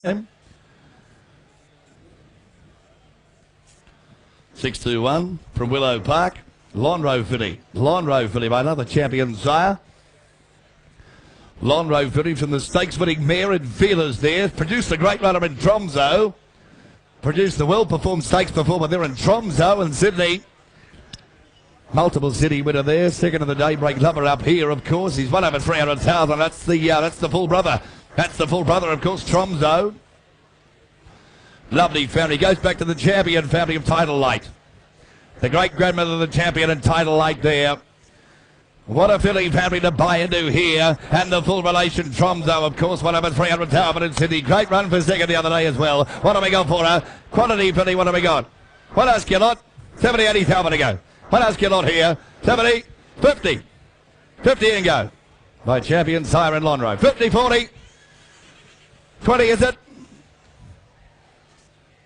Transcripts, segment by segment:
him. 6-2-1 from Willow Park. Lonro filly by another champion sire. Lonro filly from the stakes winning mare and feelers there. Produced a great runner in Tromso. Produced a well-performed stakes performer there in Tromso and Sydney. Multiple city winner there. Second of the Daybreak Lover up here, of course. He's won over 300,000. That's the full brother. That's the full brother, of course, Tromso. Lovely family. Goes back to the champion family of Tidal Light. The great-grandmother of the champion and Tidal Light there. What a filly family to buy into here. And the full relation Tromso, of course, won over 300,000 in Sydney. Great run for second the other day as well. What have we got for her? Quality filly, what have we got? What else, Gillot? 70, 80,000 to go. What else, Gillot here? 70, 50. 50 and go. By champion Siren Lonro. 50, 40. 20, is it?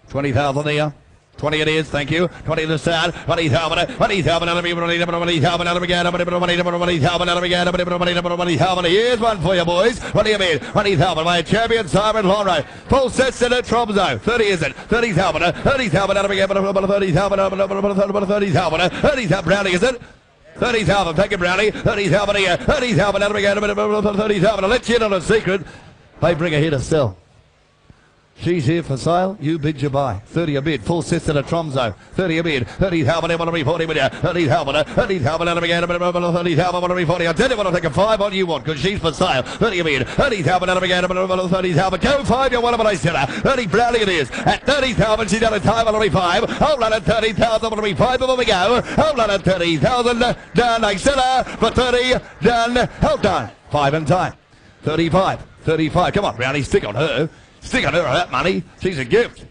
20,000 here. 20 it is, thank you. 20 to the start. 20,000. 20,000. Here's one for you, boys. What do you mean? 20,000 by champion Simon Lonro. Full sets in at Tromso. 30 is it? 30,000. 30,000. 30,000. 30,000. Brownie is it? 30,000. Thank you, Brownie. 30,000 here. 30,000. 30,000. Let's in on a secret. They bring her here to sell. She's here for sale. You bid, you buy. 30 a bid. Full sets in a Tromso. 30 a bid. 30,000. I want to be 40 with you. 30,000. 30,000. 30,000. I want to be 40. I tell you what, I'll take a 5 on you want because she's for sale. 30 a bid. 30,000. 30,000. Go 5. You want to I sell her. 30 Brownie it is. At 30,000, she's done a time. I want to be 5. Hold on at 30,000. I want to be 5 before we go. Hold on at 30,000. Done. I sell her for 30. Done. Hold on. 5 and time. 35. 35. Come on, Brownie. Stick on her. Stick on her that money. She's a gift.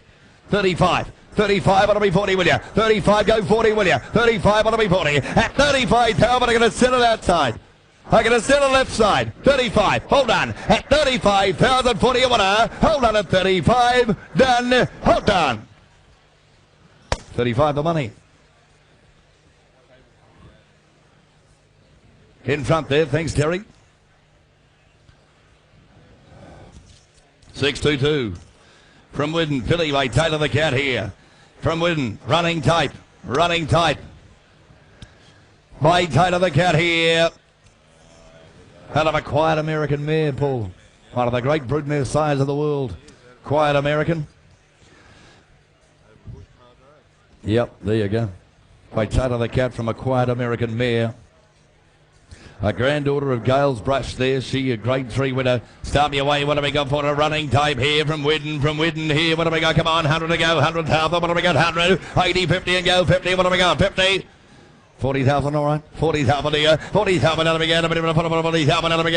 35. 35, I'll be 40 with you. 35, go 40 with you. 35, I'll be 40. At 35,000, I'm going to sit on outside. I'm going to sit on left side. 35, hold on. At 35,000, 40 you want her. Hold on at 35. Done. Hold on. 35 the money. In front there, thanks Terry. 6-2-2 from Widden. Filly by Taylor the Cat here. From Widden, running type. By Taylor the Cat here. Out of a quiet American mare, Paul. One of the great broodmare sires of the world. Quiet American. Yep, there you go. By Taylor the Cat from a quiet American mare. A granddaughter of Gales Brush there. She a grade 3 winner. Start me away. What have we got for a running type here from Widden? From Widden here. What have we got? Come on. 100 to go. 100,000. What have we got? 100. 80, 50 and go. 50. What have we got? 50. 40,000, all right. 40,000 here. 40,000 out of again. 40,000 out of again. 40,000 out of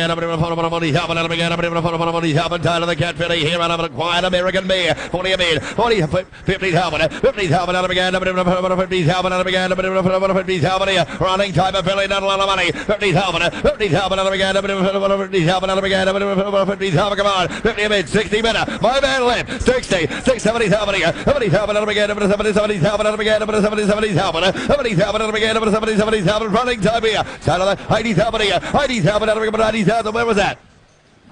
again. 40,000 Tyler the Cat filly here out of a quiet American mare. 40 a bid. 50,000. 50,000 out of again. 50,000 out of again. 50,000 here. Running type of filly, not a lot of money. 50,000. 50,000 out of again. 50,000 out of again. 50,000, come on. 50 a bid. 60 bidder. My man left. 60. 70,000 here. 70,000 out of again. 70,000 out of again. 70,000 out of again. 70,000 running time here. 80,000 here. 80,000 out of 80,000. Where was that?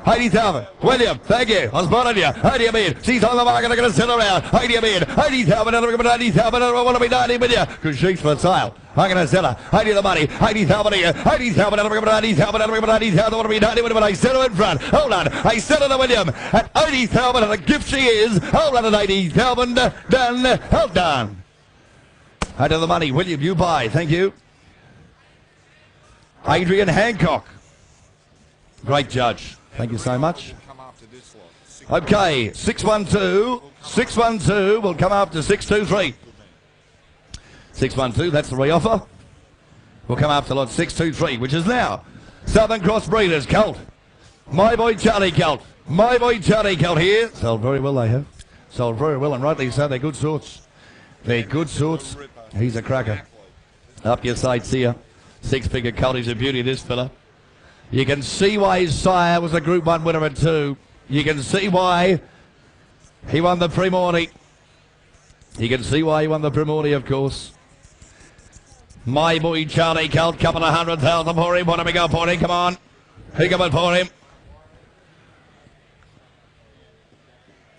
80,000. William, thank you. I was spotting you. 80 a bid. She's on the market. I'm going to sit around. 80 a bid. 80,000 out of 80,000. I want to be 90 with you because she's for sale. I'm going to sell her. 80 the money. 80,000 here. 80,000 out of 80,000 out of 80,000. I want to be 90 with her, but I sell her in front. Hold on. I sell her to William at 80,000 and a gift she is. Hold on at 80,000. Done. Hold on. Out of the money. William, you buy. Thank you. Adrian Hancock. Great judge. Thank you so much. Okay, 612. 612 will come after 623. 612, that's the re-offer. Will come after lot 623, which is now Southern Cross Breeders Colt. My boy Charlie Colt. My boy Charlie Colt here. Sold very well, they have. Sold very well, and rightly so. They're good sorts. They're good sorts. He's a cracker. Up your sights here. 6-figure colt. He's a beauty, this fella. You can see why his sire was a Group 1 winner at 2. You can see why he won the Primordi. You can see why he won the Primordi, of course. My boy Charlie Colt, couple of 100,000 for him. What have we got for him? Come on. Who got it for him?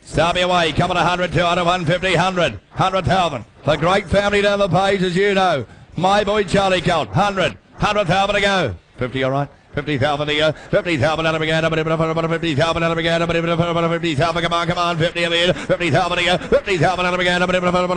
Start me away, coming 100, 200, 150, 100, 100,000. The great family down the page, as you know. My boy Charlie Colt, 100, 100,000 to go. 50, all right? 50,000 here, 50,000 out of again, 50,000 out of again, 50,000, come on, 50 a minute, 50,000 here, 50,000 out of again, 50,000,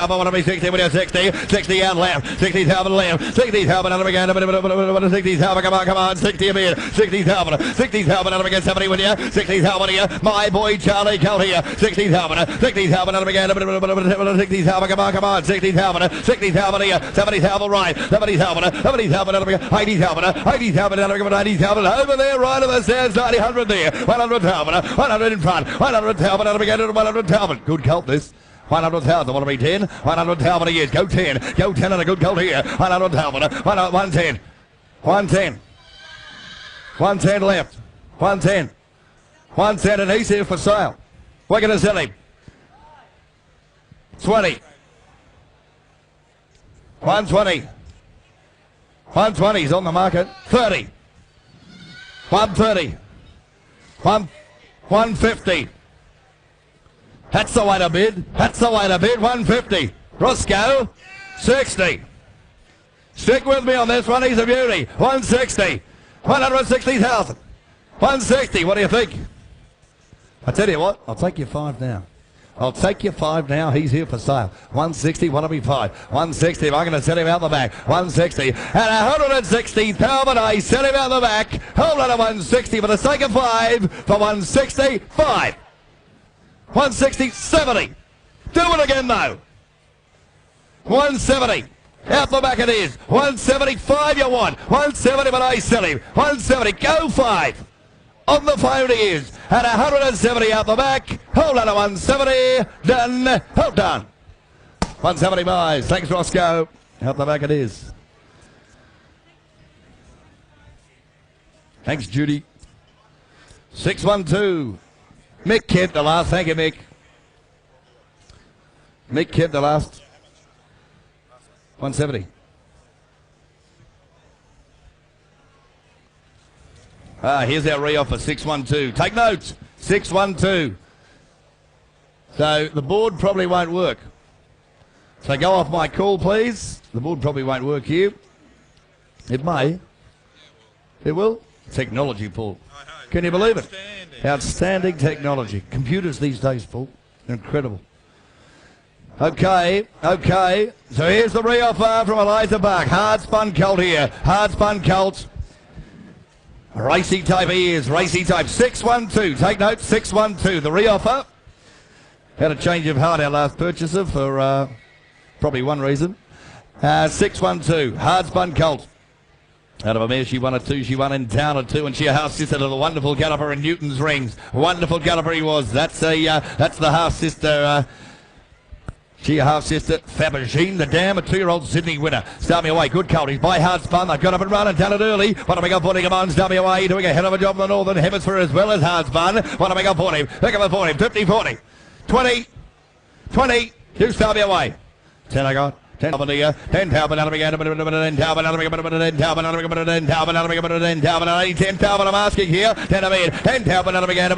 want to be 60, when you're 60, 60 out left, 60,000 left, 60,000 out of again, 60,000, come on, 60 a minute, 60,000 out of again, 70 with you, 60,000 here, my boy Charlie Colt here, 60,000 out of again, 60,000, come on, 60,000 here, 70,000 right, 70,000 out of again, 80,000 out of again, 90,000 over there, right of the stands, 90,000 there, 100,000, 100 in front, 100,000 out of again, 100,000. Good Colt this. 100,000, want to be 10, 100,000 he is, go 10 and a good Colt here, 100,000, 110, 110, 110 left, 110, 110 and he's here for sale. We're going to sell him. 20, 120, 120 is on the market, 30, 130, 150. That's the way to bid. That's the way to bid. 150. Roscoe, 60. Stick with me on this one. He's a beauty. 160. 160,000. 160. What do you think? I tell you what, I'll take you 5 now. I'll take you 5 now. He's here for sale. 160, want to be 5. 160, I'm going to send him out the back. 160, and 160,000. I sent him out the back. Hold on to 160 for the sake of 5. For 160, 5. 160, 70. Do it again, though. 170. Out the back it is. 175 you want. 170, but I sell him. 170, go 5. On the phone he is. At 170 out the back. Hold on to 170. Done. Hold done. 170 buys. Thanks, Roscoe. Out the back it is. Thanks, Judy. 612. Mick Kent the last. Thank you, Mick. Mick Kent the last. 170. Here's our re-offer, 612. Take notes, 612. So the board probably won't work. So go off my call, please. The board probably won't work here. It may. It will. Technology, Paul. Can you believe it? Outstanding technology. Computers these days, Paul. Incredible. Okay. So here's the re-offer from Eliza Buck. Hard spun Colt here. Hard spun Colt. Racy type he is. Racy type. 612. Take note. 612. The re-offer. Had a change of heart our last purchaser for probably one reason. 612. Hard spun Colt. Out of a mare, she won a 2. She won in town a 2, and she a half sister to the wonderful galloper in Newton's Rings. Wonderful galloper he was. That's the half sister. She a half sister. Fabergine, the dam, a 2-year-old Sydney winner. Start me away. Good Colt. He's by hard spun. They've got up and run and done it early. Want to make up for him? Come on, start me away. Doing a hell of a job in the Northern Hemisphere as well as hard spun. Want to make up for him? Pick up for him. 50, 40, 20, 20. You start me away. 10 I got. 10 out of here, 10 Talbot out of again, 10 Talbot out of again, 10 Talbot out of again, 10 Talbot out of again, 10 Talbot out of 10 Talbot I'm asking here, 10 of it, 10 Talbot out of again, 10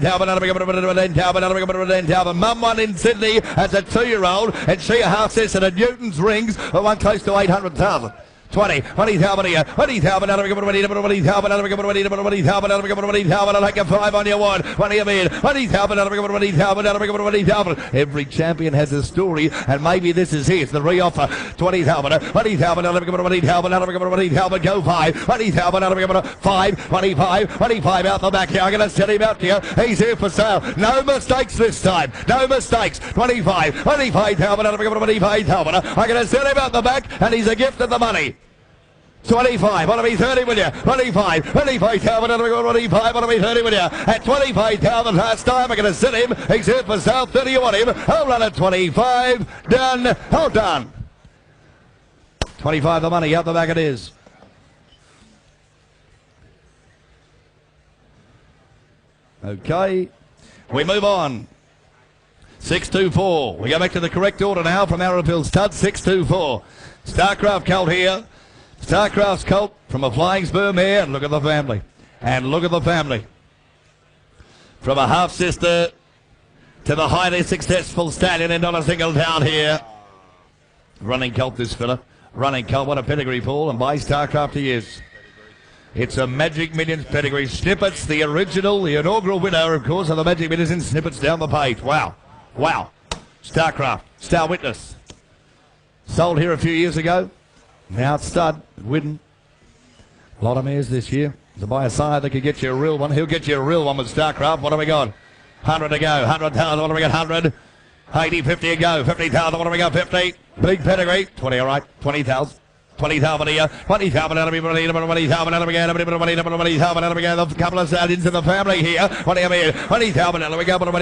Talbot out of again, 10 Talbot out of again, 10 Talbot. Mum one in Sydney as a 2-year-old, and she a half sister at Newton's Rings, one close to 800,000. 20 Talbot here, 20 Talbot out of again, 20 Talbot out of again, 20 Talbot out of again, 20 Talbot, I like a 5 on your one, 20 of it, 20 Talbot out of again, 20 Talbot out of again, 20 Talbot. Every champion has a story, and maybe this is his, the re-offer. 20 Talbot, 20 Talbot out of again, 20 Talbot out of again, 20 Talbot, go 5, 20 Talbot out of again, 5, 25, 25 out the back here. I'm going to set him out here. He's here for sale. No mistakes this time. No mistakes. 25 Talbot out of again, 25 Talbot. I'm going to set him out the back, and he's a gift of the money. 25, want to be 30 with you, 25 Talbot, 25, want to be 30 with you, at 25 Talbot last time, I'm going to sit him, he's here for sale, 30 you want him, hold on at 25, done, hold on. 25 the money, out the back it is. Okay, we move on. 624, we go back to the correct order now from Arrowville Stud, 624. Starcraft Colt here. Starcraft's Colt from a flying sperm here, and look at the family. And look at the family. From a half-sister to the highly successful stallion and not a single down here. Running Colt, this fella. Running Colt, what a pedigree, Paul, and by StarCraft he is. It's a Magic Millions pedigree. Snippets, the original, the inaugural winner, of course, of the Magic Millions in Snippets down the page. Wow. Wow. StarCraft, Star Witness. Sold here a few years ago. Now it's stud, Widden. A lot of mares this year. To buy a side that could get you a real one. He'll get you a real one with StarCraft. What have we got? 100 to go. 100,000. What have we got? 100. 80, 50 to go. 50,000. What have we got? 50. Big pedigree. 20, all right. 20,000. 20,000 here, 20,000 out of me, 20,000 out of me, 20,000 out of me, a couple of stallions in the family here. 20 of me, 20,000 out of me, 20,000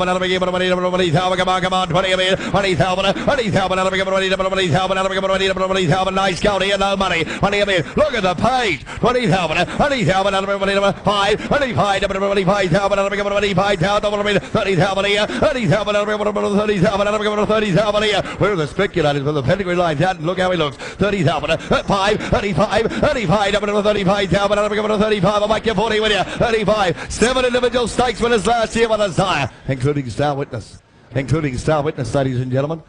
out of me, 20,000, come on, 20 of me, 20,000 out of me, 20,000 out of me, 20,000, nice gold here, no money. 20 of me, look at the page, 20,000 out of me, 5, 25, 25,000 out of me, 25,000, 30,000 here, 30,000 out of me, 30,000 out of me, 30,000 here. Where are the speculators with the pedigree lines out? And look how he looks. 30,000, 5, 35, 35, up to 35,000, up to 35, I'll make you 40 with you, 35, 7 individual stakes winners last year with a sire, including Star Witness, ladies and gentlemen.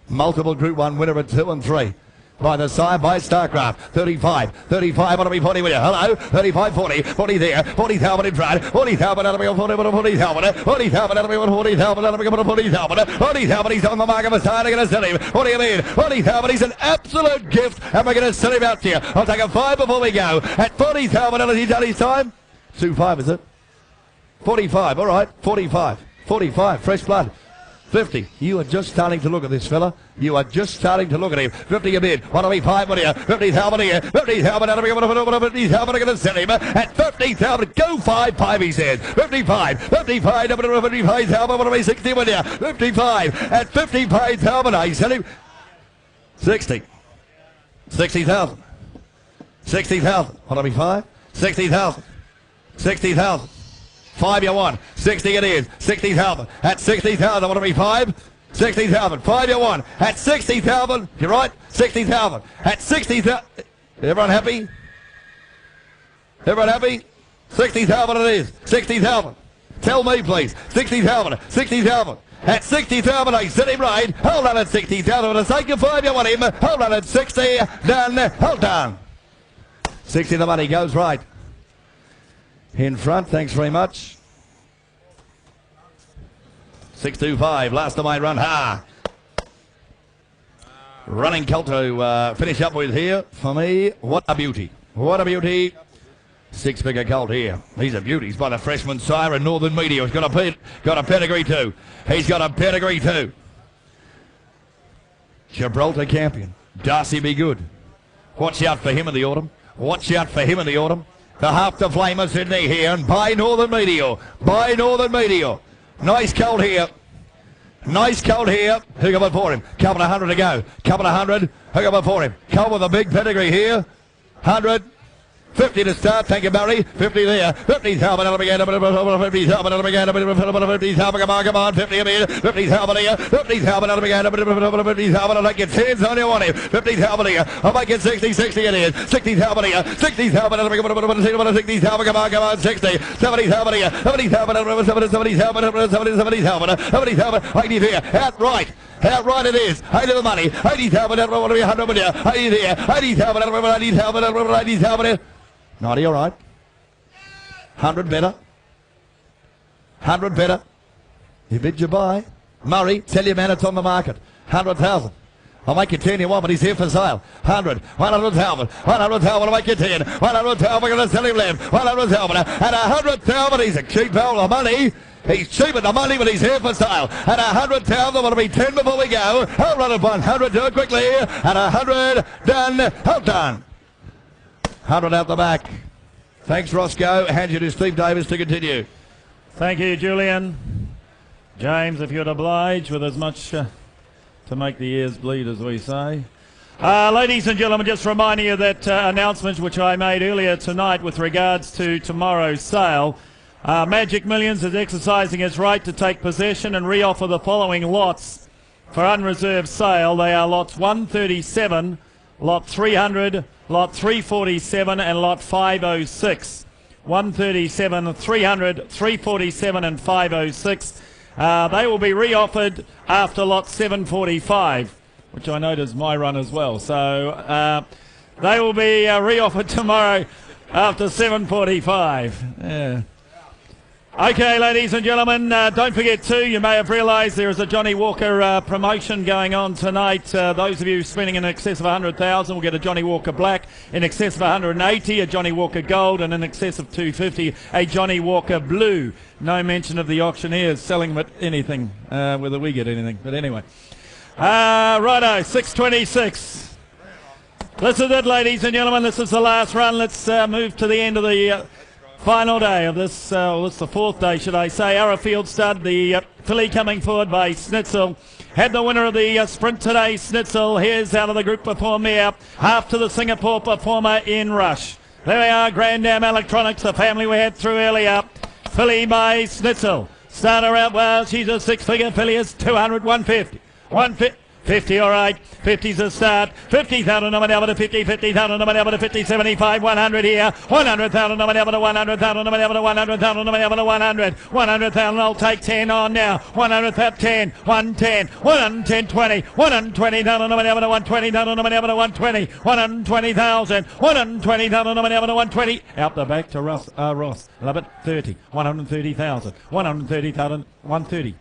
Multiple Group 1 winner at 2 and 3. By the side, by StarCraft, 35, 35, want to be 40 with you, hello, 35, 40, 40 there, 40,000 in front, 40,000 out of me, 40,000, 40,000 out of me, 40,000 out of me, 40,000, 40,000, he's on the market for starting, going to sell him, 40 of in, 40,000, he's an absolute gift, and we're going to sell him out to you. I'll take a 5 before we go, at 40,000, has he done his time? 2-5, is it? 45, all right, 45, 45, fresh blood. 50. You are just starting to look at this fella. You are just starting to look at him. 50 a bid. 1 of me 5 money here. 50,000 here. 50,000 out of me. 50,000 are going to sell him at 50,000. Go 5 he says. 55. 55. 55,000. 1 of me 60 money here. 55 at 55,000. I sell him 60. 60,000. 60,000. 1 of me 5. 60,000. 60,000. 5 you want. 60 it is. 60,000. At 60,000. What are we 5? 60,000. 5 you want. At 60,000. You're right. 60,000. At 60,000. Everyone happy? Everyone happy? 60,000 it is. 60,000. Tell me please. 60,000. 60,000. At 60,000, I set him right. Hold on at 60,000. For the sake of 5 you want him. Hold on at 60. Done. Hold on. 60 the money goes right. In front, thanks very much. 625, last of my run. Ha! Running Colt to finish up with here. For me, what a beauty. What a beauty. 6-figure Colt here. He's a beauty. He's by the freshman sire in Northern Media. He's got a pedigree too. He's got a pedigree too. Gibraltar champion. Darcy Be Good. Watch out for him in the autumn. Watch out for him in the autumn. The half to Flamer Sydney here, and by Northern Meteor. By Northern Meteor. Nice Colt here. Nice Colt here. Who got for him? Couple of 100 to go. Couple of 100. Who got for him? Colt with a big pedigree here. 100. 50 to start, thank you Barry, 50 there, 50,000 out of again, 50,000 out of again, 50,000, come on, 50 a minute, 50,000 here, 50,000 out of again, 50,000, I'll make it 10 on you want him, 50,000 here, I'll make it 60, 60 it is, 60,000 here, 60,000 out of again, 60,000, come on, 60, 70,000 here, 70,000 out of 70,000, 70,000, 80 there, outright. Outright it is. 80 the money. 80,000 out of 100 million. 80 there. 80,000 out of 80,000 out of 80,000. 90 all right. 100 better. 100 better. You bid you buy. Murray, tell your man it's on the market. 100,000. I'll make you 10 you want, but he's here for sale. 100, 100,000, 100,000, I'll make you 10. 100,000, we're going to sell him left. 100,000, at 100,000, he's a cheap hole of money. He's cheap at the money, but he's here for sale. At 100,000, will be 10 before we go. I'll run at 100, do it quickly. At 100, done, hold done. 100 out the back. Thanks, Roscoe. Hand you to Steve Davis to continue. Thank you, Julian. James, if you'd oblige with as much to make the ears bleed, as we say. Ladies and gentlemen, just reminding you that announcement which I made earlier tonight with regards to tomorrow's sale. Magic Millions is exercising its right to take possession and re-offer the following lots for unreserved sale. They are lots 137, lot 300, lot 347 and lot 506. 137, 300, 347 and 506. They will be re-offered after lot 745, which I note is my run as well. So they will be re-offered tomorrow after 745. Yeah. Okay, ladies and gentlemen, don't forget too, you may have realised there is a Johnny Walker promotion going on tonight. Those of you spending in excess of 100,000 will get a Johnny Walker Black, in excess of 180 a Johnny Walker Gold, and in excess of 250 a Johnny Walker Blue. No mention of the auctioneers selling them at anything, whether we get anything, but anyway. Righto, 626. This is it, ladies and gentlemen, this is the last run. Let's move to the end of the final day of this, it's the fourth day, should I say. Arrowfield Stud, the filly coming forward by Snitzel. Had the winner of the sprint today, Snitzel. Here's out of the group before me up, half to the Singapore performer in Rush. There we are, Grand Dam Electronics, the family we had through earlier. Filly by Snitzel. Starter out, well, she's a six-figure filly, is 200, 150. 50, all right. 50's a start. 50,000 on to 50, 50,000 on to 50, 75, 100 here. 100,000 on to 100,000 on to 100,000 on to 100. 100,000, I'll take 10 on now. 100,000, 10, 110, 110, 20, 120,000 on to 120,000 on to 120, 120,000, 120,000 on to 120. Out the back to Ross. Love it. 30, 130,000, 130,000, 130,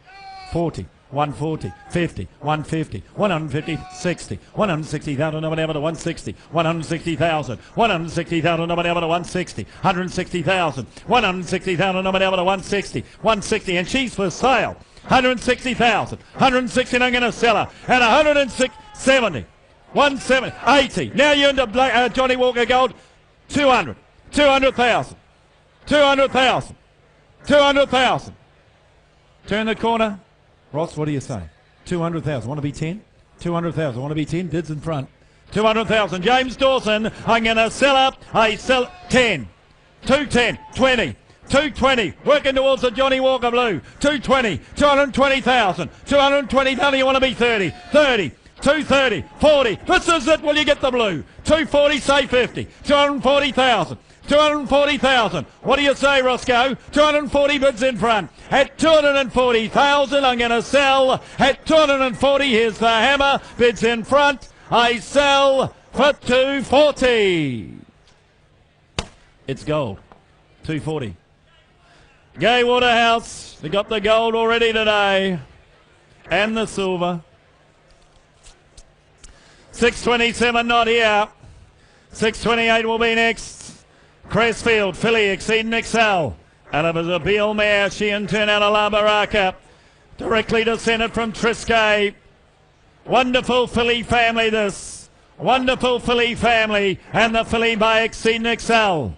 40. 140, 50, 150, 150, 60, 160,000 over to 160, 160,000, 160,000 over to 160, 160,000, 160,000 over to 160, 160, and she's for sale. 160,000, 160, and I'm going to sell her at 106, 70, 170, 80. Now you're into Johnny Walker Gold, 200, 200,000, 200,000, 200,000. Turn the corner. Ross, what do you say? 200,000. Want to be 10? 200,000. Want to be 10? Bids in front. 200,000. James Dawson, I'm going to sell up. I sell 10. 210. 20. 220. Working towards the Johnny Walker Blue. 220. 220,000. 220,000. You want to be 30. 30. 230. 40. This is it. Will you get the blue? 240. Say 50. 240,000. 240,000. What do you say, Roscoe? 240 bids in front. At 240,000, I'm going to sell. At 240, here's the hammer. Bids in front. I sell for 240. It's gold. 240. Gay Waterhouse. They got the gold already today. And the silver. 627 not here. 628 will be next. Crestfield, filly, Exceeding Excel. And it was a Beale mare. She in turn out of La Baraka. Directly descended from Triscay. Wonderful filly family this. Wonderful filly family. And the filly by Exceeding Excel.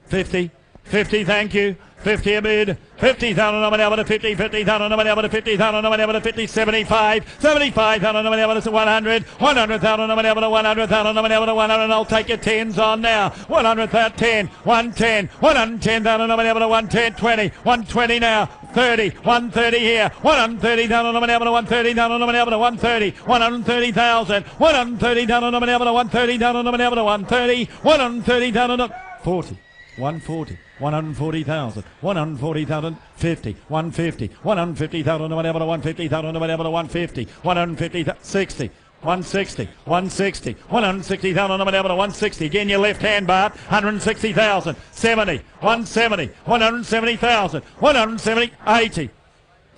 50. 50, thank you. 50 a bid. 50,000 on over to 50. 50,000 on over to 50,000 on over to 50. 75. 75,000 on over to 100. 100,000 on over to 100,000 on over to 100. I'll take your 10s on now. 100,000, 10. 110. 110,000 on over to 110. 20. 120 now. 30. 130 here. 130,000 on over to 130,000 on over to 130. 130,000. 130,000 on over to 130,000 on over to 130. 130,000 40. 140, 140,000, 140,000, 50, 150, 150,000, whatever to 150,000, whatever to 150, 150, 60, 160, 160, 160,000, whatever to 160. Again, your left hand, Bart, 160,000, 70, 170, 170,000, 170, 80. Do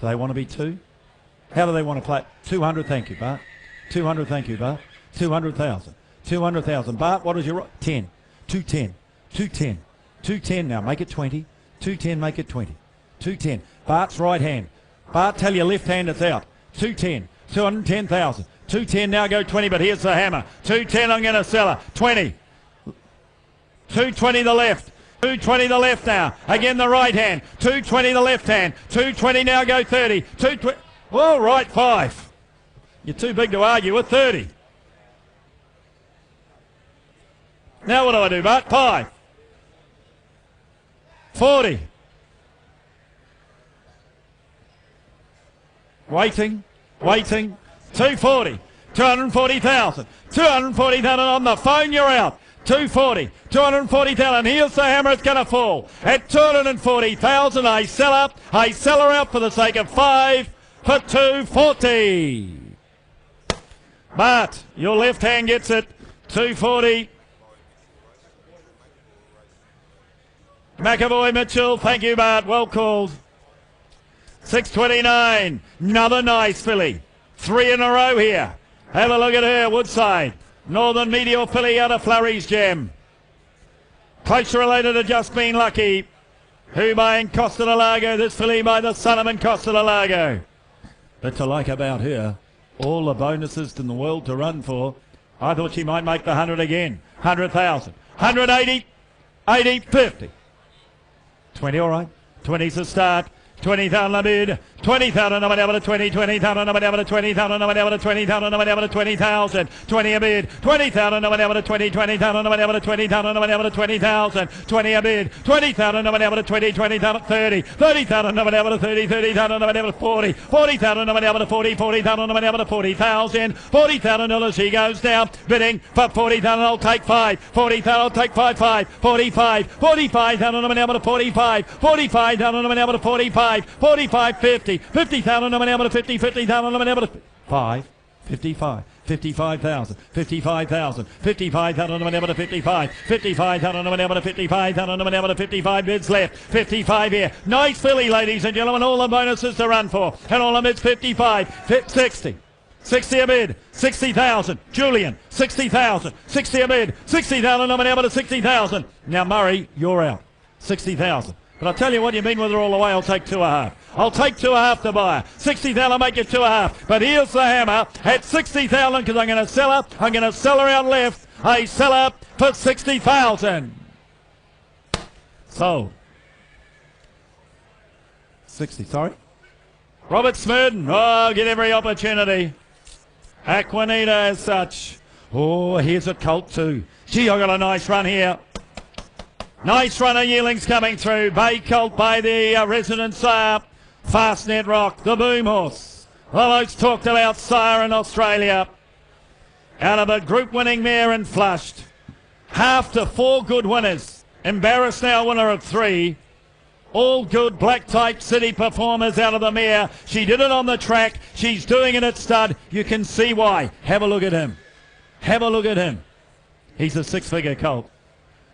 they want to be two? How do they want to play? 200, thank you, Bart. 200, thank you, Bart. 200,000, 200,000. Bart, what is your 10, 210, 210. 210 now, make it 20. 210, make it 20. 210. Bart's right hand. Bart, tell your left hand it's out. 210. 210,000. 210 now, go 20, but here's the hammer. 210, I'm going to sell her. 20. 220 the left. 220 the left now. Again the right hand. 220 the left hand. 220 now, go 30. 220. Well, right, 5. You're too big to argue with 30. Now what do I do, Bart? 5. 40. Waiting. 240. 240,000. 240,000 on the phone, you're out. 240, 240,000. Here's the hammer. It's going to fall at 240,000. I sell up. I sell her out for the sake of 5 for 240. But your left hand gets it. 240. McAvoy Mitchell. Thank you, Bart. Well called. 629. Another nice filly. 3 in a row here. Have a look at her. Woodside. Northern Meteor filly out of Flurry's Gem. Closely related to Just Been Lucky. Who buying Costa del Lago? This filly by the Sonneman Costa del Lago. But to like about her, all the bonuses in the world to run for. I thought she might make the 100 again. 100,000. 180. 80. 50. 20 all right. 20's the start. 20,000 a bid. 20,000 I'm able to 20. 20,000 I'm able to 20,000 I'm able to 20,000 I'm able to 20,000. 20 a bid. 20,000 I'm able to 20. 20,000 I'm able to 20,000 I'm able to 20,000. 20 a bid. 20,000 I'm able to 20. 20,000 30. 30,000 I'm able to 30. 30,000 I'm able to 40. 40,000 I'm able to 40. 40,000 I'm able to 40,000. $40,000 she goes down. Bidding for 40,000. I'll take 5. 40,000 I'll take 5. 45. 45,000 I'm able to 45. 45,000 I'm able to 45. 45, 50, 50,000 I'm able to 50, 50,000 I'm able to 5, 55, 55,000, 55,000, 55,000 I'm able to 55, 55,000 I'm able to 55,000 I'm able to 55 bids left, 55 here. Nice filly, ladies and gentlemen, all the bonuses to run for, and all the bids 55, 60. 60 a bid, 60,000. Julian, 60,000. 60 a bid, 60,000 I'm able to 60,000. Now Murray, you're out, 60,000. But I'll tell you what, you've been with her all the way. I'll take 2.5. I'll take 2.5 to buy her. 60,000, I'll make it 2.5. But here's the hammer at 60,000 because I'm going to sell her. I'm going to sell her out left. I sell her for 60,000. Sold. 60, sorry. Robert Smurden. Oh, get every opportunity. Aquanita as such. Oh, here's a colt too. Gee, I got a nice run here. Nice run of Yearlings coming through. Bay Colt by the resident sire. Fastnet Rock, the Boom Horse. Well, those talked about sire in Australia. Out of a group winning mare and flushed. Half to 4 good winners. Embarrassed now winner of 3. All good black type city performers out of the mare. She did it on the track. She's doing it at stud. You can see why. Have a look at him. Have a look at him. He's a 6-figure colt.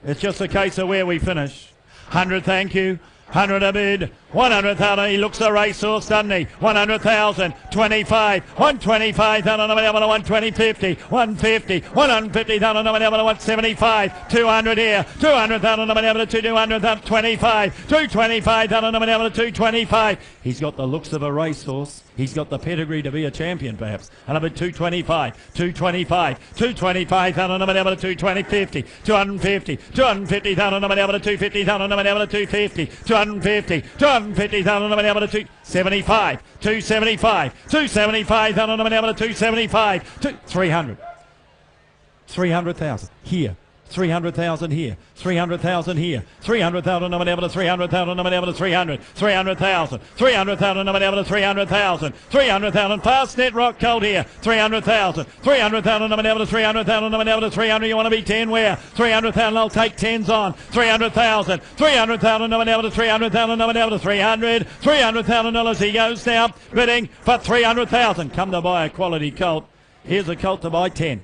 It's just a case of where we finish. 100, thank you. 100 a bid. 100,000. He looks a racehorse, doesn't he? 100,000. 25. 125,000. I'm able to 120, 50. 150. 150,000. I'm able to 175. 200 here. 200,000. I'm able to 200,000. 25. 225,000. I'm able to 225. He's got the looks of a racehorse. He's got the pedigree to be a champion, perhaps. And I'm at 225, 225, 225,000. I'm able to 220, 50, 250, 250,000. I'm able to 250,000. I'm able to 250, 250, 250,000. I'm able to 275, 275, 275,000. I'm able to 275, 300, 300,000 here. 300,000 here, 300,000 here, 300,000 I'm able to 300,000 I'm able to 300, 300,000, 300,000 I'm able to 300,000, 300,000 Fastnet Rock Colt here, 300,000, 300,000 I'm able to 300,000 I'm able to 300. You want to be 10 where? 300,000 I'll take 10s on, 300,000, 300,000 I'm able to 300,000 I'm able to 300, $300,000 he goes now, bidding for 300,000. Come to buy a quality colt. Here's a colt to buy 10,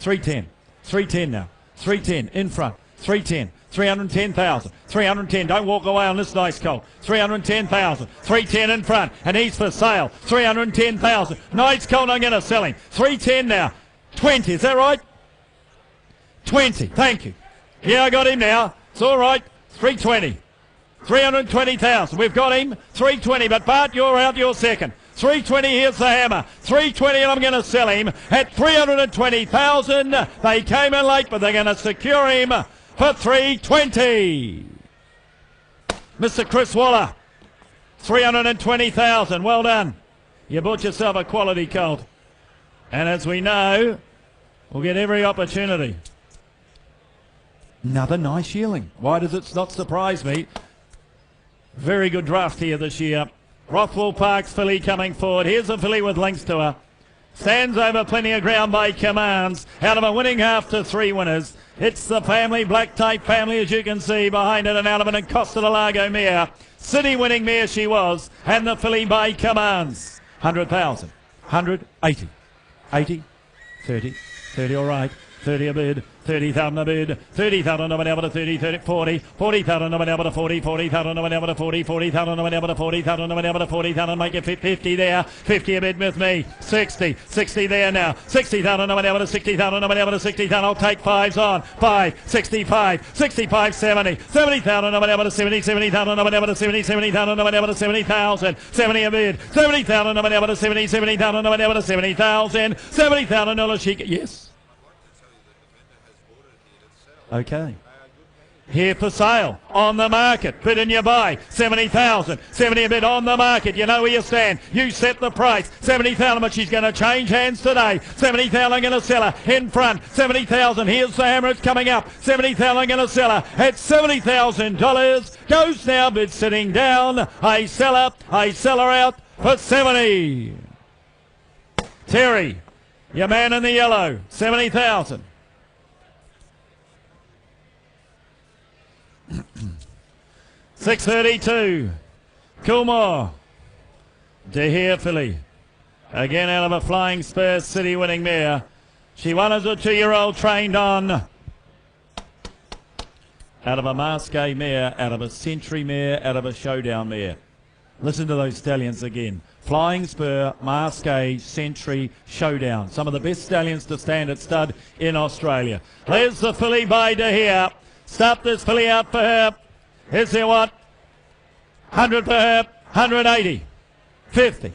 310, 310 now. 310 in front, 310, 310,000, 310. Don't walk away on this nice colt. 310,000, 310 in front, and he's for sale. 310,000. Nice colt, I'm going to sell him. 310 now. 20, is that right? 20, thank you. Yeah, I got him now. It's all right. 320. 320,000. We've got him. 320, but Bart, you're out, you're second. 320, here's the hammer. 320, and I'm going to sell him at 320,000. They came in late, but they're going to secure him for 320. Mr. Chris Waller, 320,000. Well done. You bought yourself a quality colt. And as we know, we'll get every opportunity. Another nice yearling. Why does it not surprise me? Very good draft here this year. Rothwell Park's filly coming forward. Here's a filly with links to her. Stands over plenty of ground by commands. Out of a winning half to 3 winners. It's the family, Black Tape family, as you can see. Behind it, an element in Costa del Lago mare. City winning mare she was. And the filly by commands. 100,000. 180. 80. 30. 30 all right. 30 a bid. 30,000 a bid. 30,000 no one able to 30, 30, 40. 40,000 no one able to 40. 40,000 no one able to 40. 40,000 no one able to 40,000 no one able to 40,000. Make it 50 there. 50 a bid with me. 60. 60 there now. 60,000 no one able to 60,000 no one able to 60,000. I'll take fives on. 5. 65. 65. 70. 70,000 no one able to 70. 70,000 no one able to 70. 70,000 no one able to 70,000. 70 a bid. 70,000 no one able to 70. 70,000 no one able to 70,000. 70,000 dollars she yes. Okay. Here for sale, on the market, bid and you buy, 70,000, 70 a bid on the market, you know where you stand, you set the price, 70,000, but she's going to change hands today, 70,000 going to sell her, in front, 70,000, here's the hammer, it's coming up, 70,000 going to sell her, at $70,000, goes now, bid sitting down, I sell her out for 70. Terry, your man in the yellow, 70,000. 632. Coolmore. De Heer filly. Again out of a Flying Spur City winning mare. She won as a 2-year-old trained on. Out of a Masqué mare, out of a Century mare, out of a Showdown mare. Listen to those stallions again. Flying Spur, Masqué, Century, Showdown. Some of the best stallions to stand at stud in Australia. There's the filly by De Heer. Start this filly out for her. Is there what? 100 for her. 180. 50.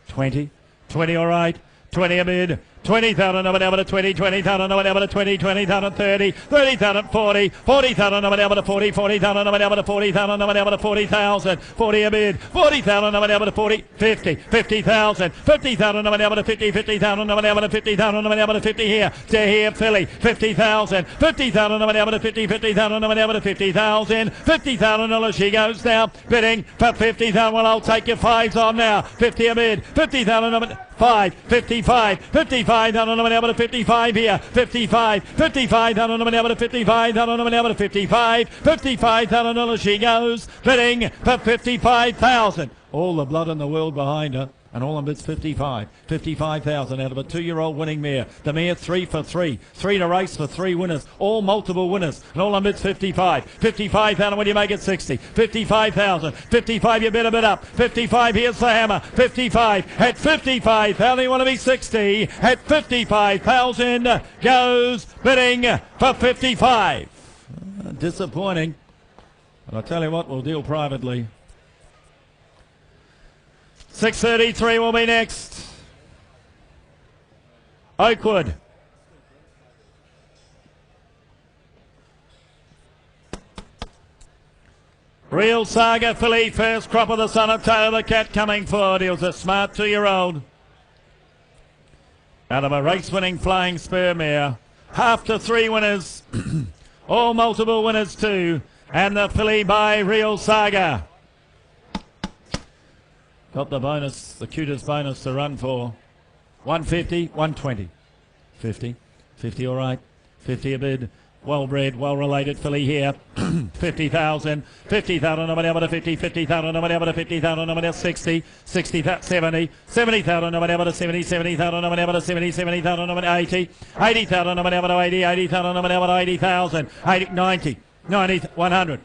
20. 20 all right. 20 a bid. 20,000 no one able to 20, 20,000 no one able to 20, 20,000 30, 30,000 40, 40,000 no one able to 40, 40,000 no one able to 40,000 no one able to 40,000, 40 a bid, 40,000 no one able to 40, 50, 50,000, 50,000 no one able to 50, 50,000 no one able to 50,000 no one able to 50 here, De Heer filly, 50,000, 50,000 no one able to 50, 50,000 no one able to 50,000, $50,000 she goes now, bidding for 50,000. Well, I'll take your fives on now, 50 a bid, 50,000 no one. 5, 55, 55, down on the able to 55 here, 55, 55, down on the able to 55, down on the able to 55, 55,000 dollars she goes, bidding for 55,000. All the blood in the world behind her. And all on bids 55. 55,000 out of a 2-year-old winning mare. The mare 3 for 3. 3 to race for 3 winners. All multiple winners. And all on bids 55. 55,000 when you make it 60. 55,000. 55 you better bid up. 55 here's the hammer. 55 at 55,000 you want to be 60. At 55,000 goes bidding for 55. Disappointing. But I'll tell you what, we'll deal privately. 6:33 will be next. Oakwood. Real Saga filly, first crop of the son of Taylor the Cat coming forward. He was a smart 2-year-old. Out of a race-winning Flying Spur mare. Half to 3 winners. All multiple winners too. And the filly by Real Saga. Got the bonus, the cutest bonus to run for. 150, 120. 50, 50 all right. 50 a bid. Well bred, well related filly here. 50,000, 50,000, nobody able to 50, 50,000, nobody able to 50,000, nobody else 60, 60, 70, 70,000, nobody able to 70, 70,000, nobody able to 70, 70,000, nobody 80, 80,000, nobody able to 80, 80,000, nobody able to 80,000, 80, 90, 90, 100,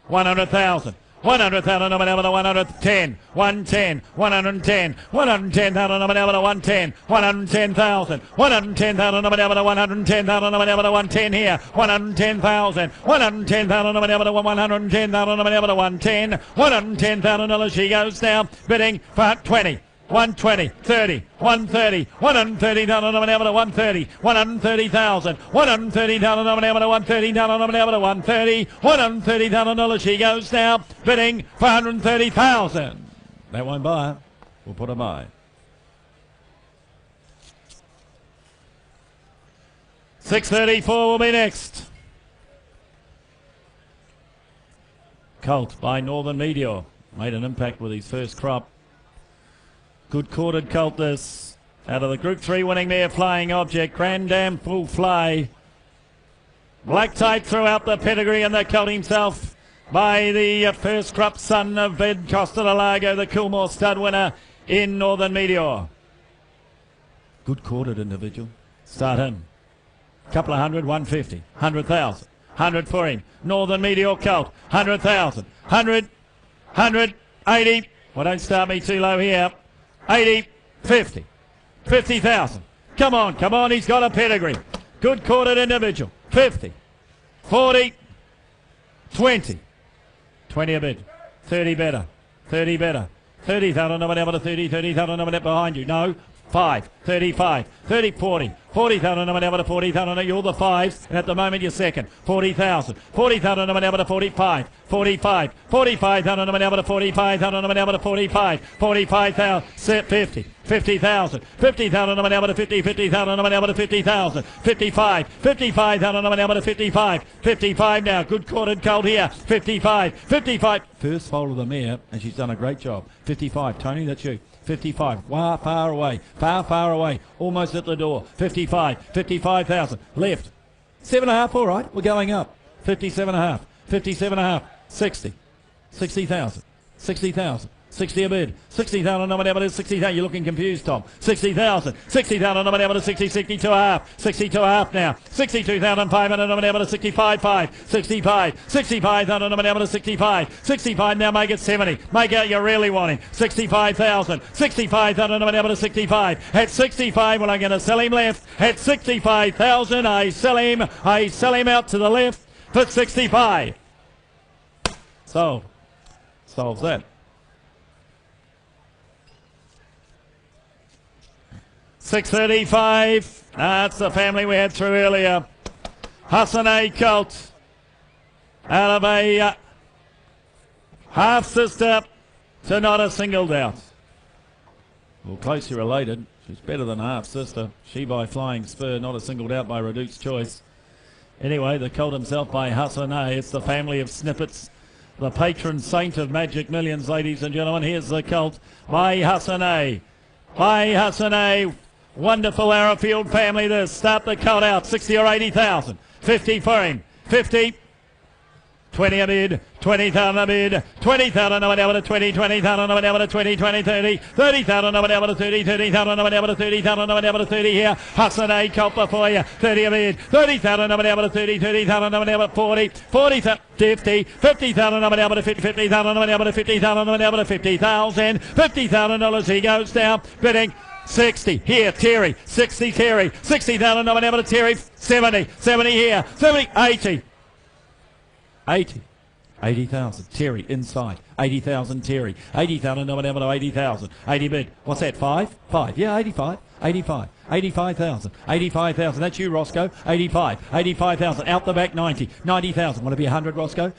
100,000. 100,000 nobody able to 110, 110, 110, 110,000 nobody able to 110, 110,000, 110,000 nobody able to 110,000 nobody able to 110 here, 110,000, 110,000 nobody able to 110,000 nobody able to 110, 110,000 dollars she goes now, bidding for 20. 120, 30, 130, 130,000 nobody able to 130, 130,000, 130,000 nobody able to 130,000 nobody able to 130, 130,000 dollars she goes now, bidding for 130,000. That won't buy. We'll put a buy. 6:34 will be next. Colt by Northern Meteor made an impact with his first crop. Good quartered colt this. Out of the Group 3 winning mare Flying Object. Grand Dam Full Fly. Black tape throughout the pedigree, and the colt himself by the first crop son of Ed Costa de Lago, the Coolmore stud winner in Northern Meteor. Good quartered individual. Start him. Couple of hundred, 150, 100,000, 100 for him. Northern Meteor colt, 100,000, 100, 100, 80. Well, don't start me too low here. 80, 50, 50,000. Come on, he's got a pedigree. Good quartered individual. 50, 40, 20. 20 a bid. 30 better. 30 better. 30,000 on whatever to 30, 30,000 on whatever behind you. No. 5, 35, 30, 40, 40,000 on whatever to 40,000. You're the fives, and at the moment you're second. 40,000, 40,000 on whatever to 45, 45, 45,000 on whatever to 45,000 on whatever to 45, 45,000, 50, 50,000, 50,000 on whatever to 50, 50,000 on whatever to 50,000, 55, 55,000 on whatever to 55, 55 now. Good quartered colt here. 55, 55. First foal of the mare, and she's done a great job. 55, Tony, that's you. 55, far away, almost at the door. 55, 55,000, left. 7.5, all right, we're going up. 57.5, 57.5, 60, 60,000, 60,000. 60 a bid, 60,000 on whatever it is, 60,000. You're looking confused, Tom. 60,000, 60,000 on whatever it is, 60, 62 a half, 62 a half now. 62,500 on whatever it is, 65, 65, 65,000 on whatever it is, 65, 65 now. Make it 70. Make out you really want him. 65,000, 65,000 on whatever it is, 65. At 65, well, I'm going to sell him left. At 65,000, I sell him out to the left for 65. Sold. Solves that. 635. That's the family we had through earlier. Hassan A. colt out of a half sister to not a single doubt. Well, closely related. She's better than a half sister. She by Flying Spur, not a single doubt by Reduced Choice. Anyway, the colt himself by Hassan A. It's the family of Snippets, the patron saint of Magic Millions, ladies and gentlemen. Here's the colt by Hassan A. By Hassan A. Wonderful Arrowfield family this. Start the colt out. 60 or 80,000. 50 for him. 50. 20 a bid. 20,000 a bid. 20,000 over to 20. 20,000 over to 20. 20, 30. 30,000 over to 30. 30,000 over to 30,000 over to 30 here. Hassan A. colt before you. 30 a bid. 30,000 over to 30. 30,000 over to 40. 40,000. 50. 50,000 over to 50. 50,000 over to 50,000 over to 50,000. $50,000 he goes down. Bidding. 60 here, Terry. 60 Terry. 60,000 over to Terry. 70. 70 here. 70. 80. 80. 80,000. Terry inside. 80,000 Terry. 80,000 over to 80,000. 80 bid. What's that? 5? 5. Yeah, 85. 85. 85,000. 85,000. That's you, Roscoe. 85. 85,000. Out the back, 90. 90,000. Want to be 100, Roscoe?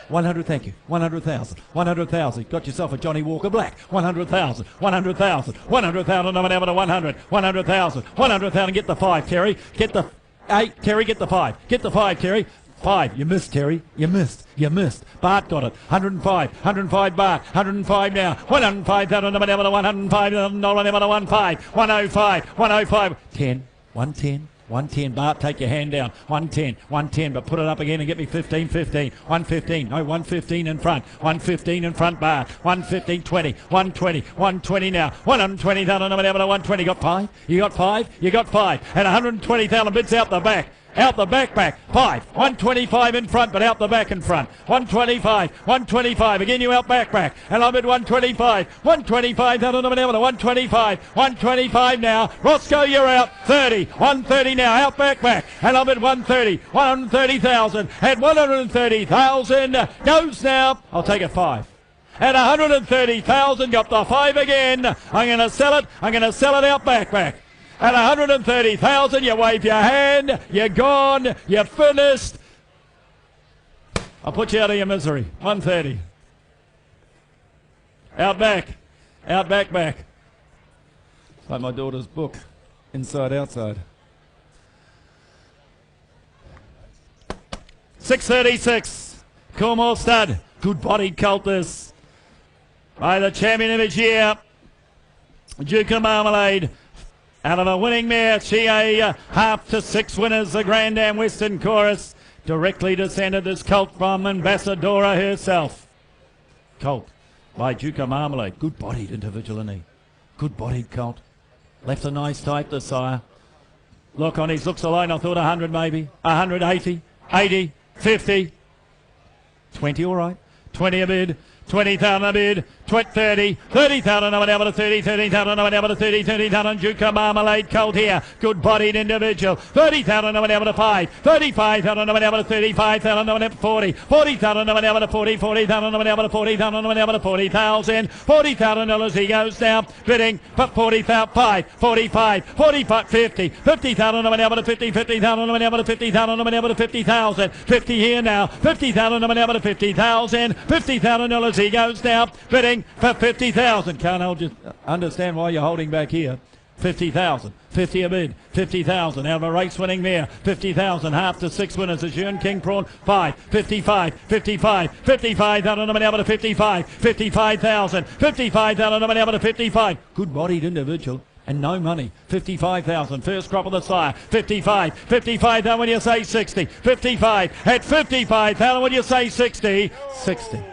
100, thank you. 100,000. 100,000. Got yourself a Johnny Walker Black. 100,000. 100,000. 100,000 over to 100. 100,000. 100,000. Get the 5, Terry. Get the 8. Terry, get the 5. Get the 5, Terry. 5. You missed, Terry. You missed. You missed. Bart got it. 105. 105 Bart. 105 now. 105,000 over to 105,000 over to 105. 105. 105. 10. 110. 110. Bart, take your hand down. 110. 110. But put it up again and get me 15. 15. 115. No, 115 in front. 115 in front, Bart. 115. 20. 120. 120 now. 120,000 over to 120. Got 5. You got 5. You got 5. And 120,000 bids out the back. Out the back. 5. 125 in front, but out the back in front. 125. 125. Again, you out back. And I'm at 125. 125 down on the middle. 125. 125 now. Roscoe, you're out. 30. 130 now. Out back. And I'm at 130. 130,000. And 130,000 goes now. I'll take a 5. At 130,000, got the 5 again. I'm going to sell it. I'm going to sell it out back. At 130,000, you wave your hand, you're gone, you're finished. I'll put you out of your misery. 130. Out back. It's like my daughter's book, Inside Outside. 636. Coolmore stud. Good bodied colt this. By the champion of his year, Duke of Marmalade. Out of a winning mare, she a half to 6 winners, the Grand Am Western Chorus. Directly descended this colt from Ambassadora herself. Colt by Duke of Marmalade. Good bodied individual, isn't he? Good bodied colt. Left a nice type, the sire. Look on his looks alone, I thought 100 maybe. 180, 80, 50. 20 all right. 20 a bid. 20,000 a bid, 30, 30,000 over down to 30, 30,000 over down to 30, 30,000 Duke of Marmalade colt here. Good bodied individual. 30,000 over down to 5, 35,000 over down to 35,000 over down to 40, 40,000 over down to 40, 40,000 over down to 40,000 over down to 40,000. $40,000 he goes now, bidding for 40,000, 45, 45, 50, 50,000 over down to 50, 50,000 over down to 50,000 over down to 50,000. 50 here now, 50,000 over down to 50,000, $50,000 he goes now, bidding for 50,000. Can't just understand why you're holding back here. 50,000, 50 a bid, 50,000 out of a race winning mare, 50,000, half to 6 winners is Yearling King Prawn, 5, 55, 55, 55,000 over to 55, 55,000, 55,000 over to 55. Good bodied individual. And no money. 55,000. First crop of the sire. 55. 55,000 when you say 60. 55. At 55,000 when you say 60. 60.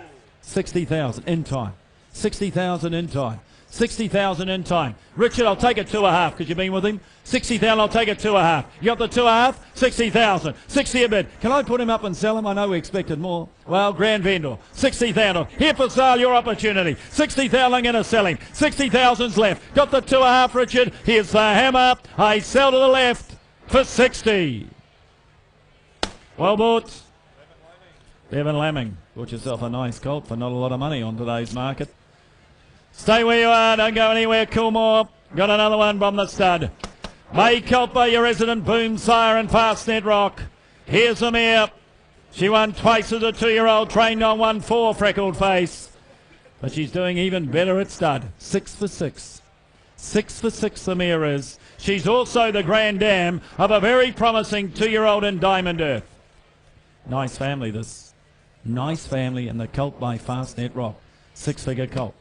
60,000 in time. 60,000 in time. 60,000 in time. Richard, I'll take it 2.5 because you've been with him. 60,000, I'll take it 2.5. You got the 2.5? 60,000. 60 a bid. Can I put him up and sell him? I know we expected more. Well, grand vendor. 60,000. Here for sale, your opportunity. 60,000 going to sell him. 60,000's left. Got the 2.5, Richard. Here's the hammer. I sell to the left for 60. Well bought. Bevan Lambing. Bought yourself a nice colt for not a lot of money on today's market. Stay where you are, don't go anywhere, Coolmore. Got another one from the stud. May colt by your resident Boom Sire and Fastnet Rock. Here's a mare. She won twice as a 2-year-old, trained on 1-4 freckled face. But she's doing even better at stud. 6 for 6. 6 for 6 the mare is. She's also the grand dam of a very promising 2-year-old in Diamond Earth. Nice family this. Nice family, and the colt by Fastnet Rock. 6-figure colt.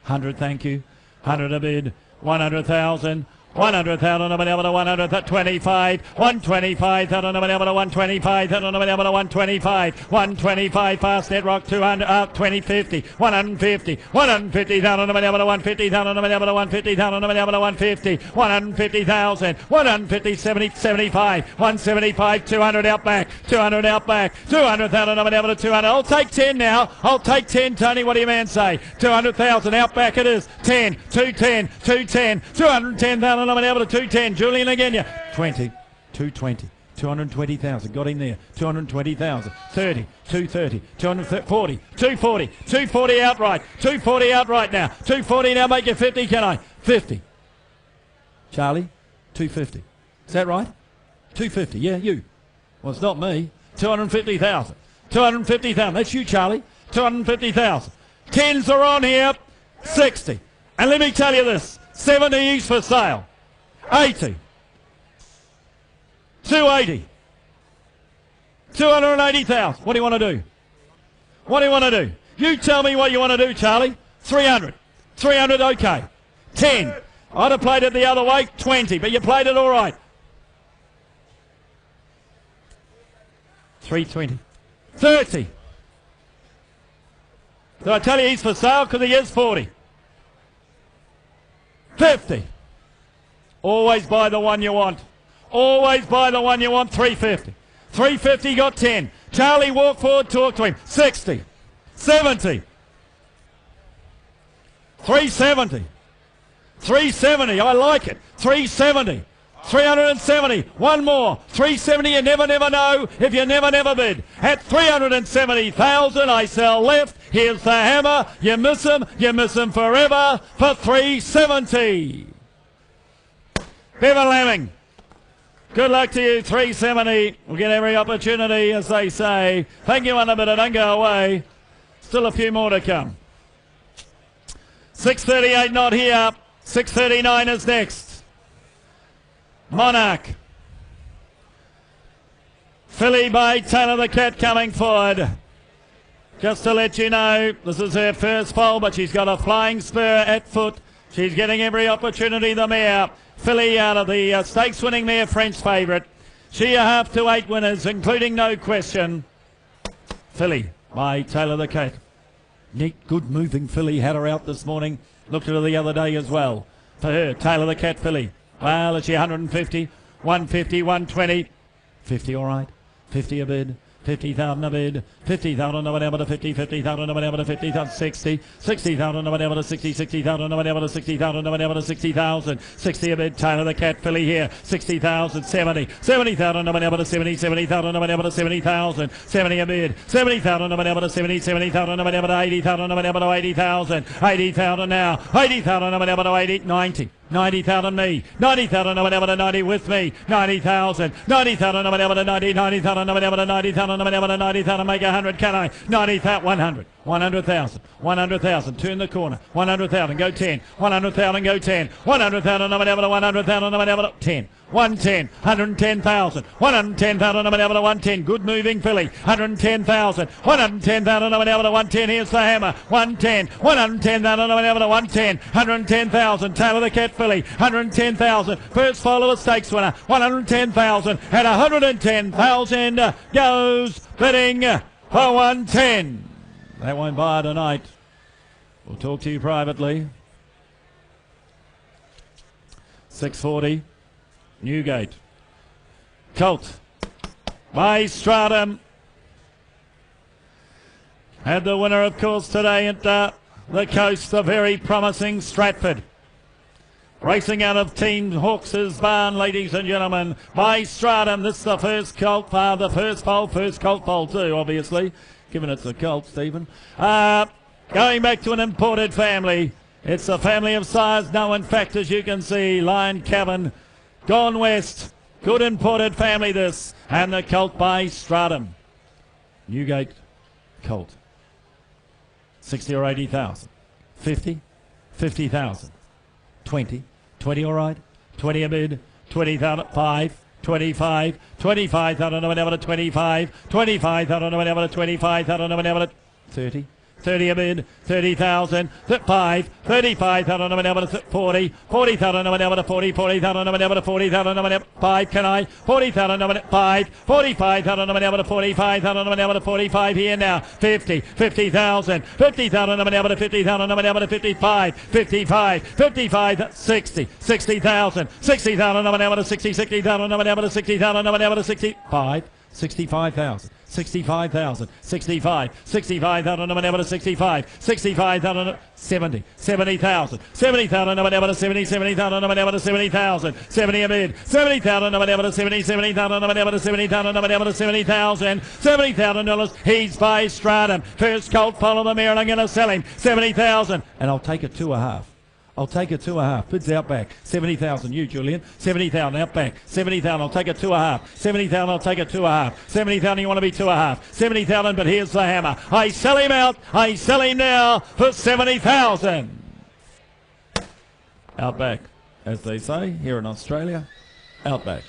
100, thank you. 100 a bid. 100,000. 100,000 of an able to 125, 125,000 of an able to 125,000 of an able to 125, 125 Fastnet Rock 200 up 2050, 150, 150,000 of an able to 150,000 of an able to 150,000 of an able to 150, 150,000, 150, 70, 75, 175, 200 out back, 200 out back, 200,000 of an able to 200. I'll take 10 now. I'll take 10, Tony. What do you man say? 200,000 out back it is. 10, 210, 210, 210,000. I'm able to 210. Julian again, yeah. 20, 220, 220,000. Got him there. 220,000. 30, 230, 240, 240, 240 outright. 240 outright now. 240 now. Make it 50, can I? 50. Charlie, 250. Is that right? 250. Yeah, you. Well, it's not me. 250,000. 250,000. That's you, Charlie. 250,000. 10s are on here. 60. And let me tell you this. 70 is for sale. 80. 280. 280,000. What do you want to do? What do you want to do? You tell me what you want to do, Charlie. 300. 300, okay. 10. I'd have played it the other way. 20, but you played it all right. 320. 30. Did I tell you he's for sale? Because he is 40. 50. Always buy the one you want. Always buy the one you want. 350. 350 got 10. Charlie, walk forward, talk to him. 60. 70. 370. 370. I like it. 370. 370. One more. 370. You never know if you never bid. At 370,000, I sell left. Here's the hammer. You miss him forever for 370. Bevan Lambing. Good luck to you, 370. We'll get every opportunity, as they say. Thank you, Unlimited. Don't go away. Still a few more to come. 6:38 not here. 6:39 is next. Monarch. Filly by Taylor the Cat coming forward. Just to let you know, this is her first foal, but she's got a flying spur at foot. She's getting every opportunity, the mare. Filly out of the stakes winning mare, French favourite. She a half to 8 winners, including No Question. Filly by Taylor the Cat. Neat, good moving filly. Had her out this morning. Looked at her the other day as well. For her, Taylor the Cat filly. Well, is she 150? 150, 120. 50 all right. 50 a bid. 50,000 a bid, 50,000 no one able to 50, 50,000 no one able to 50,000, 60, 60,000 no one able to 60, 60,000 no one able to 60,000 no one able to 60,000, 60 a bid, Taylor the Cat filly here, 60,000, 70, 70,000 no one able to 70, 70,000 no one able to 70,000, 70 a bid, 70,000 no one able to 70, 70,000 no one able to 80,000 no one able to 80,000, 80,000 now, 80,000 no one able to 80, 90. 90,000 me, 90,000 no one able to 90 with me, 90,000, 90,000 no one able to 90, 90,000 no one able to 90,000 no one able to 90,000, make 100, can I? 90,000, 100, 100,000, 100,000, turn the corner, 100,000, go 10, 100,000, go 10, 100,000 no one able to 100,000 no one able to 10. 110, 110,000, 110,000 no one able to 110, good moving filly, 110,000, 110,000 no one able to 110, here's the hammer, 110, 110,000 no one able to 110, 110,000, Taylor the Cat filly, 110,000, first follower stakes winner, 110,000, and 110,000 goes bidding for 110. That won't buy tonight. We'll talk to you privately. 640. Newgate. Colt by Stratum. Had the winner, of course, today at the coast, the very promising Stratford. Racing out of Team Hawks' barn, ladies and gentlemen, by Stratum. This is the first Colt, the first Colt foal too, obviously, given it's a Colt, Stephen. Going back to an imported family. It's a family of sires. No, in fact, as you can see, Lion Cabin, Gone West, good imported family this, and the Colt by Stratum. Newgate Colt. 60 or 80,000. 50, 50,000. 20, 20 all right. 20 a bid, 20,000, 5, 25, 25,000 no one able to 25, 25,000 no one able to 25,000 no one able to 30. 30 a bid, 30,000, 5, 35,000 no one able to 40, 40,000 no one able to 40, 40,000 no one able to 40,000 no one able to 5, can I? 40,000 no one 5, 45,000 no one able to 45,000 no one able to 45 here now, 50, 50,000, 50,000 no one able to 50,000 no one able to 55, 55, 55, 60, 60,000, 60,000 no one able to 60, 60,000 no one able to 60,000 no one able to 65, 65,000, 65,000, 65, 65,000 no one able to 65, 65,000, 70, 70,000, 70,000 no one able to 70, 70,000 no one able to 70,000, 70 a bid, 70,000 no one able to 70, 70,000 no one able to 70,000 no one able to 70,000, $70,000, he's by Stratum, first Colt, follow the mirror, and I'm going to sell him, 70,000, and I'll take it 2.5. I'll take it 2.5. Bids out back. 70,000. You, Julian. 70,000 out back. 70,000. I'll take it 2.5. 70,000. I'll take it 2.5. 70,000. You want to be 2.5. 70,000. But here's the hammer. I sell him out. I sell him now for 70,000. Out back, as they say here in Australia. Out back.